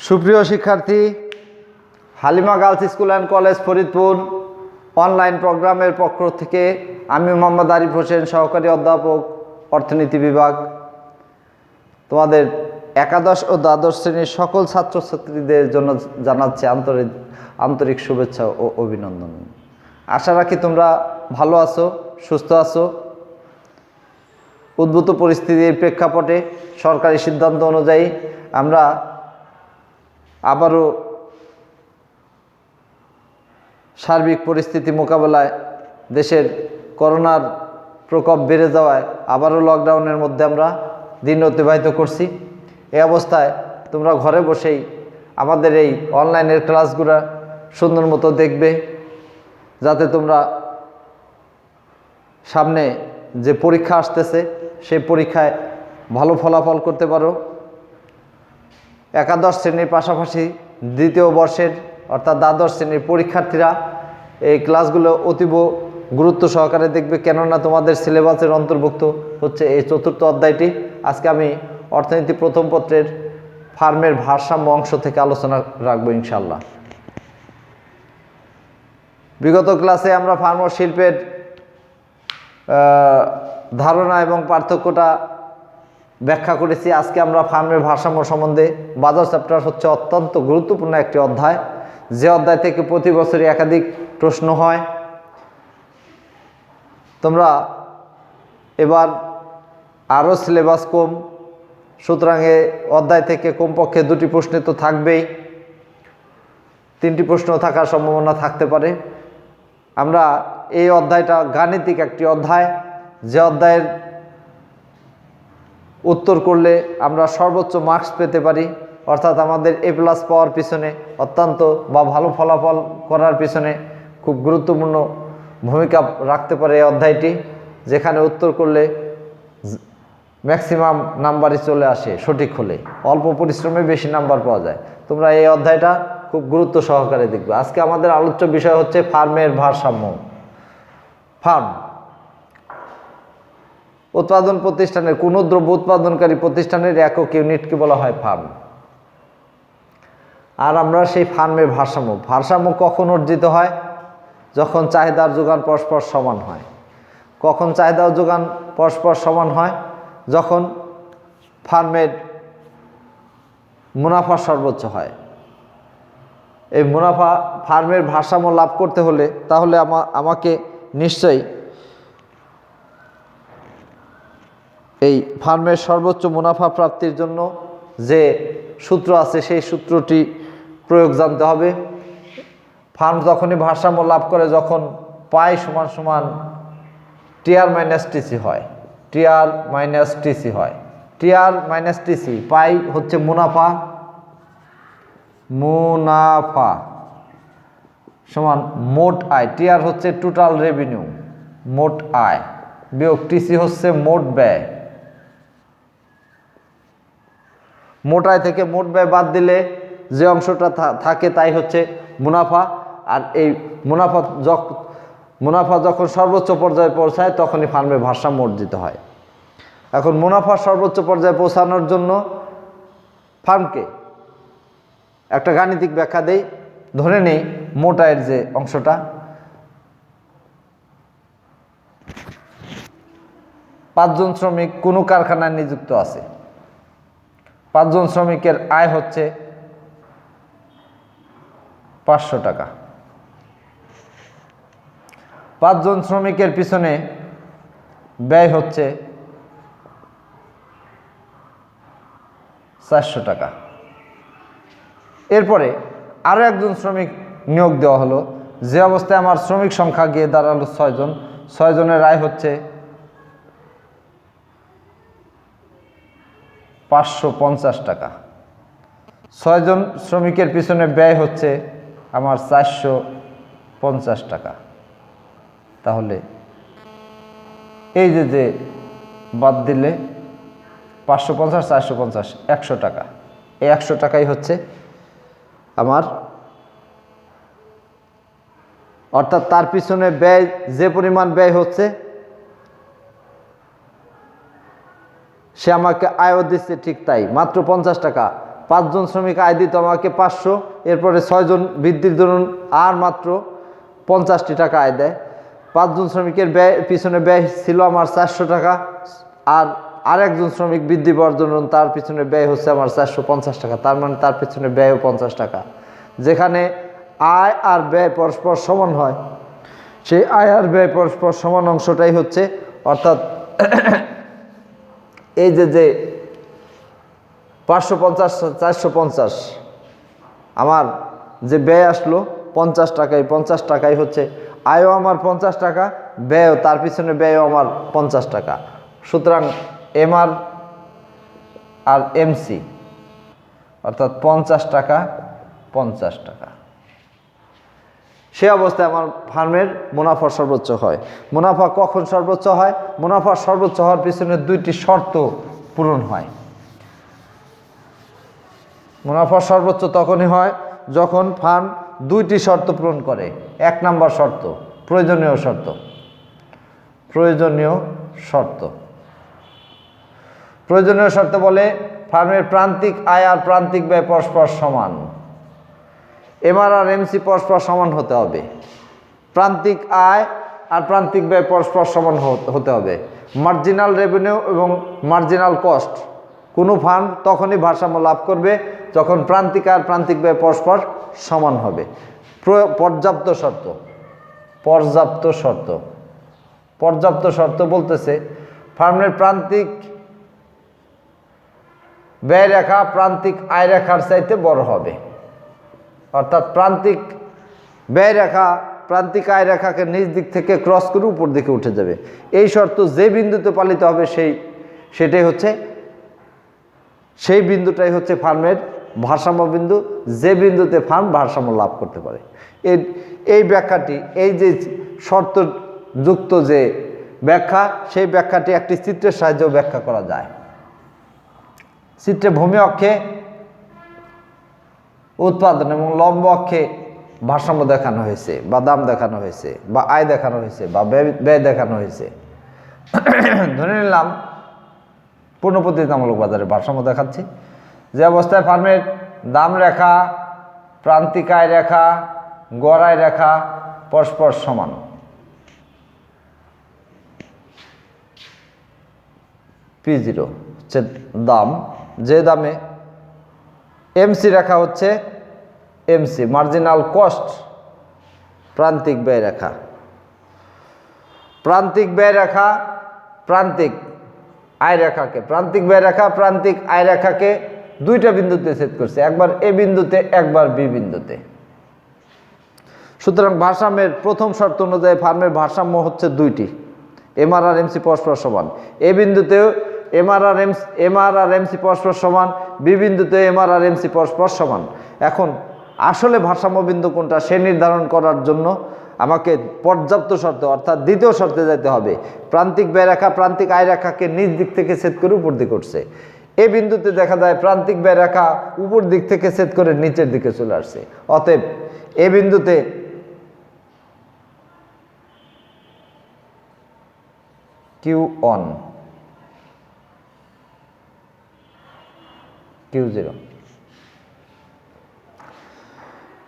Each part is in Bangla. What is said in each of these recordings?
সুপ্রিয় শিক্ষার্থী, Halima girls school and college Faridpur online প্রোগ্রামের পক্ষ থেকে আমি মোহাম্মদ আরিফ হোসেন, সহকারী অধ্যাপক, অর্থনীতি বিভাগ, তোমাদের একাদশ ও দ্বাদশ শ্রেণীর সকল ছাত্রছাত্রীদের জন্য জানাচ্ছি আন্তরিক শুভেচ্ছা ও অভিনন্দন। আশা রাখি তোমরা ভালো আছো, সুস্থ আছো। উদ্ভূত পরিস্থিতির প্রেক্ষাপটে সরকারি সিদ্ধান্ত অনুযায়ী আমরা আবারও সার্বিক পরিস্থিতি মোকাবেলায় দেশের করোনার প্রকোপ বেড়ে যাওয়ায় আবারও লকডাউনের মধ্যে আমরা দিন অতিবাহিত করছি। এই অবস্থায় তোমরা ঘরে বসেই আমাদের এই অনলাইনের ক্লাসগুলো সুন্দর মতো দেখবে, যাতে তোমরা সামনে যে পরীক্ষা আসতেছে সেই পরীক্ষায় ভালো ফলাফল করতে পারো। একাদশ শ্রেণীর পাশাপাশি দ্বিতীয় বর্ষের অর্থাৎ দ্বাদশ শ্রেণীর পরীক্ষার্থীরা এই ক্লাসগুলো অতীব গুরুত্ব সহকারে দেখবে, কেননা তোমাদের সিলেবাসের অন্তর্ভুক্ত হচ্ছে এই চতুর্থ অধ্যায়টি। আজকে আমি অর্থনীতি প্রথম পত্রের ফার্মের ভারসাম্য অংশ থেকে আলোচনা রাখবো ইনশাল্লাহ। বিগত ক্লাসে আমরা ফার্ম ও শিল্পের ধারণা এবং পার্থক্যটা ব্যাখ্যা করেছি। আজকে আমরা ফার্মের ভারসাম্য সম্বন্ধে, বাজার চ্যাপ্টার হচ্ছে অত্যন্ত গুরুত্বপূর্ণ একটি অধ্যায়, যে অধ্যায় থেকে প্রতি বছরই একাধিক প্রশ্ন হয়। তোমরা এবার আরও সিলেবাস কম, সুতরাং এ অধ্যায় থেকে কমপক্ষে 2টি প্রশ্ন তো থাকবেই, 3টি প্রশ্ন থাকার সম্ভাবনা থাকতে পারে। আমরা এই অধ্যায়টা গাণিতিক একটি অধ্যায়, যে অধ্যায়ের উত্তর করলে আমরা সর্বোচ্চ মার্কস পেতে পারি, অর্থাৎ আমাদের A+ পাওয়ার পিছনে অত্যন্ত বা ভালো ফলাফল করার পিছনে খুব গুরুত্বপূর্ণ ভূমিকা রাখতে পারে এই অধ্যায়টি, যেখানে উত্তর করলে ম্যাক্সিমাম নাম্বারই চলে আসে সঠিক হলে, অল্প পরিশ্রমে বেশি নাম্বার পাওয়া যায়। তোমরা এই অধ্যায়টা খুব গুরুত্ব সহকারে দেখবে। আজকে আমাদের আলোচ্য বিষয় হচ্ছে ফার্মের ভারসাম্য। ফার্ম উৎপাদন প্রতিষ্ঠানের, কোনো দ্রব্য উৎপাদনকারী প্রতিষ্ঠানের একক ইউনিটকে বলা হয় ফার্ম। আর আমরা সেই ফার্মের ভারসাম্য কখন অর্জিত হয়? যখন চাহিদার যোগান পরস্পর সমান হয়। কখন চাহিদা ও যোগান পরস্পর সমান হয়? যখন ফার্মের মুনাফা সর্বোচ্চ হয়। এই মুনাফা, ফার্মের ভারসাম্য লাভ করতে হলে তাহলে আমাকে নিশ্চয়ই এই ফার্মের সর্বোচ্চ মুনাফা প্রাপ্তির জন্য যে সূত্র আছে সেই সূত্রটি প্রয়োগ জানতে হবে। ফার্ম যখনই ভারসাম্য লাভ করে, যখন পাই সমান সমান টিআর মাইনাস টিসি হয়, টিআর মাইনাস টিসি হয়। টিআর মাইনাস টিসি, পাই হচ্ছে মুনাফা, মুনাফা সমান মোট আয়। টিআর হচ্ছে টোটাল রেভিনিউ, মোট আয়, বিয়োগ টিসি হচ্ছে মোট ব্যয়। মোট আয় থেকে মোট ব্যয় বাদ দিলে যে অংশটা থাকে তাই হচ্ছে মুনাফা। আর এই মুনাফা যখন সর্বোচ্চ পর্যায়ে পৌঁছায় তখনই ফার্মের ভারসাম্য অর্জিত হয়। এখন মুনাফা সর্বোচ্চ পর্যায়ে পৌঁছানোর জন্য ফার্মকে একটা গাণিতিক ব্যাখ্যা দেই। ধরে নেই মোট আয়ের যে অংশটা, 5 জন শ্রমিক কোনো কারখানায় নিযুক্ত আছে। 5 জন শ্রমিকের আয় হচ্ছে 500 টাকা। 5 জন শ্রমিকের পিছনে ব্যয় হচ্ছে 400 টাকা। এরপরে আরও একজন শ্রমিক নিয়োগ দেওয়া হলো, যে অবস্থায় আমার শ্রমিক সংখ্যা গিয়ে দাঁড়ালো 6 জন। 6 জনের আয় হচ্ছে 550 টাকা। 6 জন শ্রমিকের পিছনে ব্যয় হচ্ছে আমার 450 টাকা। তাহলে এই যে বাদ দিলে 550, 450, 100 টাকা। এই 100 টাকাই হচ্ছে আমার, অর্থাৎ তার পিছনে ব্যয়, যে পরিমাণ ব্যয় হচ্ছে সে আমাকে আয়ও দিচ্ছে ঠিক তাই, মাত্র 50 টাকা। 5 জন শ্রমিক আয় দিত আমাকে 500, এরপরে 6 জন বৃদ্ধির দরুন আর মাত্র 50টি টাকা আয় দেয়। 5 জন শ্রমিকের ব্যয় পিছনে ব্যয় ছিল আমার 400 টাকা, আর আরেকজন শ্রমিক বৃদ্ধি পাওয়ার জন্য তার পিছনে ব্যয় হচ্ছে আমার 450 টাকা, তার মানে তার পিছনে ব্যয়ও 50 টাকা। যেখানে আয় আর ব্যয় পরস্পর সমান হয়, সেই আয় আর ব্যয় পরস্পর সমান অংশটাই হচ্ছে, অর্থাৎ এই যে 550 450 আমার যে ব্যয় আসলো 50 টাকায়, 50 টাকাই হচ্ছে আয়ও আমার 50 টাকা, ব্যয়ও তার পিছনে ব্যয়ও আমার 50 টাকা। সুতরাং এমআর আর এমসি অর্থাৎ 50 টাকা 50 টাকা। সে অবস্থায় আমার ফার্মের মুনাফা সর্বোচ্চ হয়। মুনাফা কখন সর্বোচ্চ হয়? মুনাফা সর্বোচ্চ হওয়ার পিছনে 2টি শর্ত পূরণ হয়। মুনাফা সর্বোচ্চ তখনই হয় যখন ফার্ম 2টি শর্ত পূরণ করে। 1 নম্বর শর্ত প্রয়োজনীয় শর্ত। প্রয়োজনীয় শর্ত প্রয়োজনীয় শর্ত বলে ফার্মের প্রান্তিক আয় আর প্রান্তিক ব্যয় পরস্পর সমান। এমআর আর এমসি পরস্পর সমান হতে হবে। প্রান্তিক আয় আর প্রান্তিক ব্যয় পরস্পর সমান হতে হবে। মার্জিনাল রেভিনিউ এবং মার্জিনাল কস্ট, কোনো ফার্ম তখনই ভারসাম্য লাভ করবে যখন প্রান্তিক আয় আর প্রান্তিক ব্যয় পরস্পর সমান হবে। পর্যাপ্ত শর্ত পর্যাপ্ত শর্ত পর্যাপ্ত শর্ত বলতেছে ফার্মের প্রান্তিক ব্যয় রেখা প্রান্তিক আয় রেখার চাইতে বড় হবে, অর্থাৎ প্রান্তিক ব্যয় রেখা প্রান্তিক আয় রেখাকে নিচ দিক থেকে ক্রস করে উপর দিকে উঠে যাবে। এই শর্ত যে বিন্দুতে পালিত হবে সেই বিন্দুটাই হচ্ছে ফার্মের ভারসাম্য বিন্দু, যে বিন্দুতে ফার্ম ভারসাম্য লাভ করতে পারে। এই ব্যাখ্যাটি, এই যে শর্ত যুক্ত যে ব্যাখ্যা, সেই ব্যাখ্যাটি একটি চিত্রের সাহায্যে ব্যাখ্যা করা যায়। চিত্রে ভূমি অক্ষে উৎপাদন এবং লম্ব অক্ষে ভারসাম্য দেখানো হয়েছে, বা দাম দেখানো হয়েছে, বা আয় দেখানো হয়েছে, বা ব্যয় দেখানো হয়েছে। ধরে নিলাম পুনঃপ্রতিযোগিতামূলক বাজারে ভারসাম্য দেখাচ্ছি। যে অবস্থায় ফার্মের দাম রেখা প্রান্তিক আয় রেখা গড় আয় রেখা পরস্পর সমান, P0 হচ্ছে দাম, যে দামে এমসি রেখা হচ্ছে এমসি মার্জিনাল কস্ট প্রান্তিক ব্যয় রেখা। প্রান্তিক ব্যয় রেখা প্রান্তিক আয় রেখাকে প্রান্তিক ব্যয় রেখা প্রান্তিক আয় রেখাকে 2টা বিন্দুতে ছেদ করছে, একবার এ বিন্দুতে একবার বি বিন্দুতে। সুতরাং ভারসাম্যের প্রথম শর্ত অনুযায়ী ফার্মের ভারসাম্য হচ্ছে 2টি, এমআর আর এমসি পরস্পর সমান। এ বিন্দুতেও এমআর আর এমসি পরস্পর সমান, বি বিন্দুতে এমআর আর এমসি পরস্পর সমান। এখন আসলে ভারসাম্য বিন্দু কোনটা সে নির্ধারণ করার জন্য আমাকে পর্যাপ্ত শর্ত অর্থাৎ দ্বিতীয় শর্তে যেতে হবে। প্রান্তিক ব্যয় রেখা প্রান্তিক আয় রেখাকে নিচ দিক থেকে ছেদ করে উপর দিকে উঠছে। এই বিন্দুতে দেখা যায় প্রান্তিক ব্যয় রেখা উপর দিক থেকে ছেদ করে নিচের দিকে চলে আসছে। অতএব এই বিন্দুতে Q1 Q0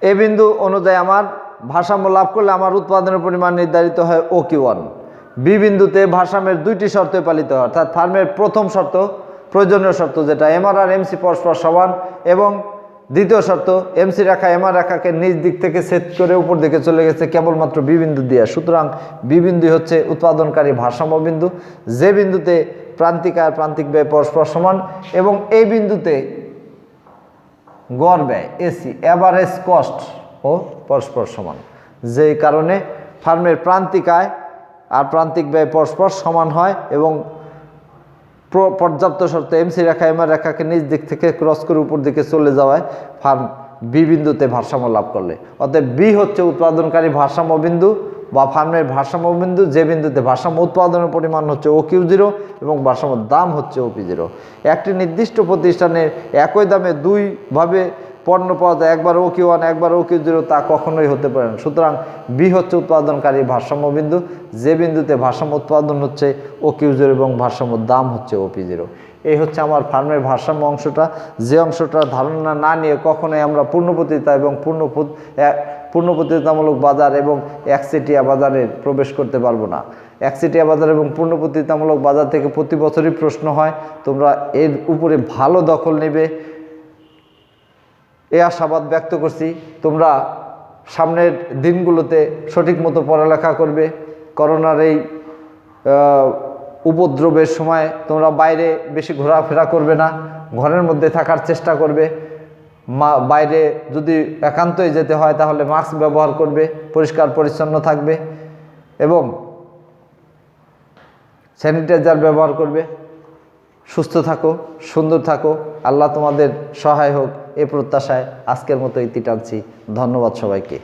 এই বিন্দু অনুযায়ী আমার ভারসাম্য লাভ করলে আমার উৎপাদনের পরিমাণ নির্ধারিত হয় OQ1। বি বিন্দুতে ভারসাম্যের 2টি শর্তে পালিত হয়, অর্থাৎ ফার্মের প্রথম শর্ত প্রয়োজনীয় শর্ত যেটা এমআর আর এমসি পরস্পর সমান, এবং দ্বিতীয় শর্ত এমসি রেখা এমআর রেখাকে নিচ দিক থেকে ছেদ করে উপর দিকে চলে গেছে কেবলমাত্র বি বিন্দু দিয়ে। সুতরাং বি বিন্দু হচ্ছে উৎপাদনকারী ভারসাম্য বিন্দু, যে বিন্দুতে প্রান্তিক আয় প্রান্তিক ব্যয় পরস্পর সমান, এবং এই বিন্দুতে গড় ব্যয় এসি অ্যাভারেজ কস্ট ও পরস্পর সমান, যেই কারণে ফার্মের প্রান্তিক আয় আর প্রান্তিক ব্যয় পরস্পর সমান হয়, এবং পর্যাপ্ত শর্তে এমসি রেখা এমআর রেখাকে নিচ দিক থেকে ক্রস করে উপর দিকে চলে যাওয়ায় ফার্ম বি বিন্দুতে ভারসাম্য লাভ করলে। অতএব বি হচ্ছে উৎপাদনকারী ভারসাম্য বিন্দু বা ফার্মের ভারসাম্য বিন্দু, যে বিন্দুতে ভারসাম্য উৎপাদনের পরিমাণ হচ্ছে OQ0 এবং ভারসাম্য দাম হচ্ছে OP0। একটি নির্দিষ্ট প্রতিষ্ঠানের একই দামে পণ্য পাওয়া যায়, একবার OQ1 একবার OQ0 তা কখনোই হতে পারে না। সুতরাং বি হচ্ছে উৎপাদনকারী ভারসাম্য বিন্দু, যে বিন্দুতে ভারসাম্য উৎপাদন হচ্ছে OQ0 এবং ভারসাম্য দাম হচ্ছে OP0। এই হচ্ছে আমার ফার্মের ভারসাম্য অংশটা, যে অংশটা ধারণা না নিয়ে কখনোই আমরা পূর্ণপ্রতিযোগিতা এবং পূর্ণপ্রতিযোগিতামূলক বাজার এবং একচেটিয়া বাজারে প্রবেশ করতে পারবো না। একচেটিয়া বাজার এবং পূর্ণপ্রতিযোগিতামূলক বাজার থেকে প্রতি বছরই প্রশ্ন হয়, তোমরা এর উপরে ভালো দখল নেবে এই আশাবাদ ব্যক্ত করছি। তোমরা সামনের দিনগুলোতে সঠিক মতো পড়ালেখা করবে। করোনার এই উপদ্রবের সময় তোমরা বাইরে বেশি ঘোরাফেরা করবে না, ঘরের মধ্যে থাকার চেষ্টা করবে। বাইরে যদি একান্তই যেতে হয় তাহলে মাস্ক ব্যবহার করবে, পরিষ্কার পরিচ্ছন্ন থাকবে এবং স্যানিটাইজার ব্যবহার করবে। সুস্থ থাকো, সুন্দর থাকো, আল্লাহ তোমাদের সহায় হোক এই প্রত্যাশায় আজকের মতো ইতি টানছি। ধন্যবাদ সবাইকে।